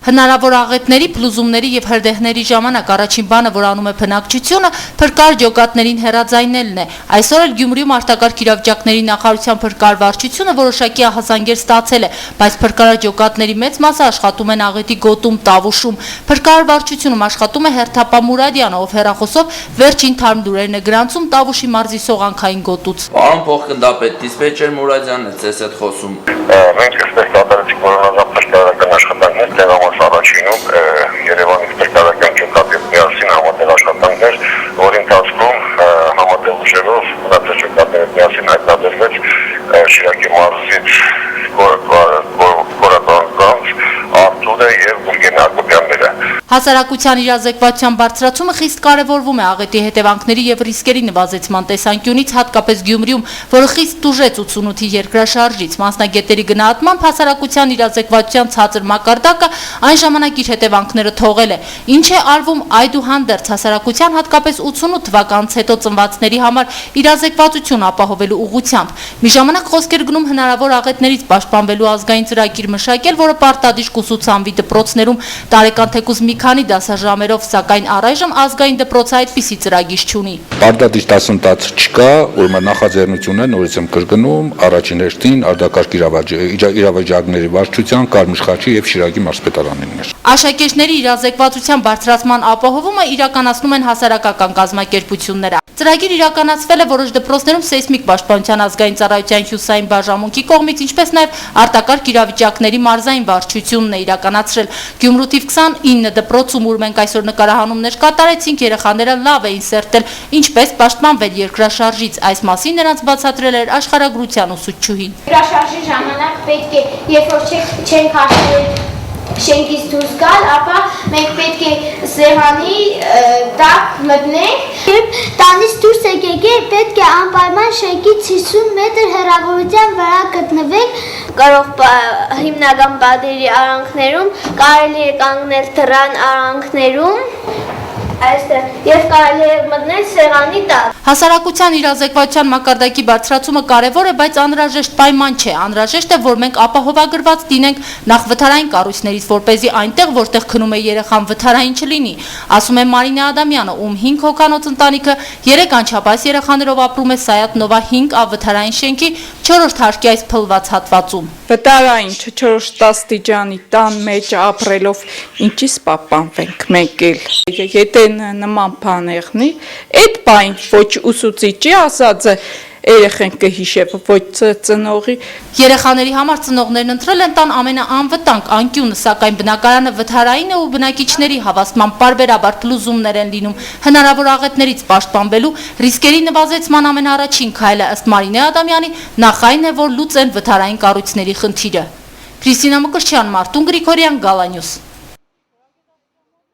Հնարավոր աղետների, փլուզումների եւ հրդեհների ժամանակ առաջին բանը, որ անում է բնակչությունը, փրկար ջոկատներին հեռաձայնելն է։ Այսօր էլ Գյումրիում արտակարգ իրավիճակների նախարարության փրկար վարչությունը որոշակի ահազանգեր ստացել է, բայց փրկարար ջոկատների մեծ մասը աշխատում են աղետի գոտում, Տավուշում։ Փրկարար վարչությունում աշխատում է Հերթապա Մուրադյանը, ով հեռախոսով վերջին թարմ լուրերն է գրանցում Տավուշի մարզի սողանքային գոտուց։ Պարոն փոխգնդապետ, դիսպեչեր Մուրադյանն է ձեզ հետ խոսում։ Մենք այստեղ կատարեցինք որոնական փրկարարական աշխատանքներ տեղամաս առաջինում Երևանի փրկարարական ջոկատի միասին համատեղ աշխատանքներ, որի ընթացքում համատեղ ուժերով մնացած ջոկատները միասին հայտնաբերվեց Շիրակի մարզից Կորատանկանց, Արտուրը եւ Գուրգեն Հակոբյանները։ Հասարակության իրազեկվածության բարձրացումը խիստ կարևորվում է աղետի հետևանքների եւ ռիսկերի նվազեցման տեսանկյունից, հատկապես Գյումրիում, որը խիստ տուժեց 88-ի երկրաշարժից։ Մասնագետների գնահատմամբ հասարակության իրազեկվածության ցածր մակարդակը այն ժամանակ իր հետևանքները թողել է, ինչ է արվում այդուհանդերձ հասարակության, հատկապես 88 թվականից հետո ծնվածների համար իրազեկվածություն ապահովելու ուղղությամբ։ Մի ժամանակ խոսք էր գնում հնարավոր աղետներից պաշտպանվելու ազգային ծրագիր մշակել, որը պարտադիր կուսուցանվի դպրոցներում տարեկան թեկուզ մի քանի դասաժամերով, սակայն առայժմ ազգային դպրոցը այդպիսի ծրագիր չունի։ Պարտադիր դասընթաց չկա, ուրեմն նախաձեռնությունը նորից եմ կրկնում, առաջին հերթին արտակարգ իրավիճակների վարչության, Կարմիր եւ Շիրակի մարզպետարաններն էր։ Աշակերտների իրազեկվածության բարձրացման ապահովումը իրականացնում են հասարակական կազմակերպությունները։ Ծրագիր իրականացվել է որոշ դպրոցներում սեյսմիկ պաշտպանության ազգային ծառայության հյուսային բաժանմունքի կողմից, ինչպես նաև արտակարգ իրավիճակների մարզային վարչությունն է իրականացրել։ Գյումրու թիվ 29 դպրոցում, ուր մենք այսօր նկարահանումներ կատարեցինք, երեխաները լավ էին սերտել, ինչպես պաշտպանվել երկրաշարժից։ Այս մասին նրանց բացատրել էր աշխարհագրության ուսուցչուհին։ Երկրաշարժի ժամանակ պետք է, երբ որ չենք հասցնել շենքից դուրս գալ, ապա մենք պետք է սեղանի տակ մտնենք։ Երբ տանից դուրս եք եկել, պետք է անպայման շենքից 50 մետր հեռավորության վրա գտնվեք։ Կարող հիմնական բادرի արանքներում, կարելի է կանգնել դռան արանքներում, այստեղ եւ կարելի է մտնել սեղանի տակ։ Հասարակության իրազեկվածության մակարդակի բարձրացումը կարևոր է, բայց անհրաժեշտ պայման չէ։ Անհրաժեշտ է, որ մենք ապահովագրված լինենք նախ վթարային կառույցներից, որպեսզի այնտեղ, որտեղ քնում է երեխան, վթարային չլինի, ասում է Մարինե Ադամյանը, ում 5 հոգանոց ընտանիքը 3 անչափահաս երեխաներով ապրում է Սայաթ Նովա 5 ավթարային շենքի 4-րդ հարկի այս փլված հատվածում։ Վտարային 4 աստիճանի տան մեջ ապրելով ինչի՞ս պահպանվենք մենք էլ։ Եթե նման բաներնի, այդ բան ոչ ուսուցիչի ասած է, երեխեն կհիշե, ոչ ծնողի։ Երեխաների համար ծնողներն ընտրել են տան ամենաանվտանգ անկյունը, սակայն բնակարանը վթարային է ու բնակիչների հավաստման պարբերաբար փլուզումներ են լինում։ Հնարավոր աղետներից պաշտպանվելու ռիսկերի նվազեցման ամենաառաջին քայլը ըստ Մարինե Ադամյանի նախ այն է, որ լուծեն վթարային կառույցների խնդիրը։ Քրիստինա Մկրտչյան, Մարտուն Գրիգորյան, Գալանյուս։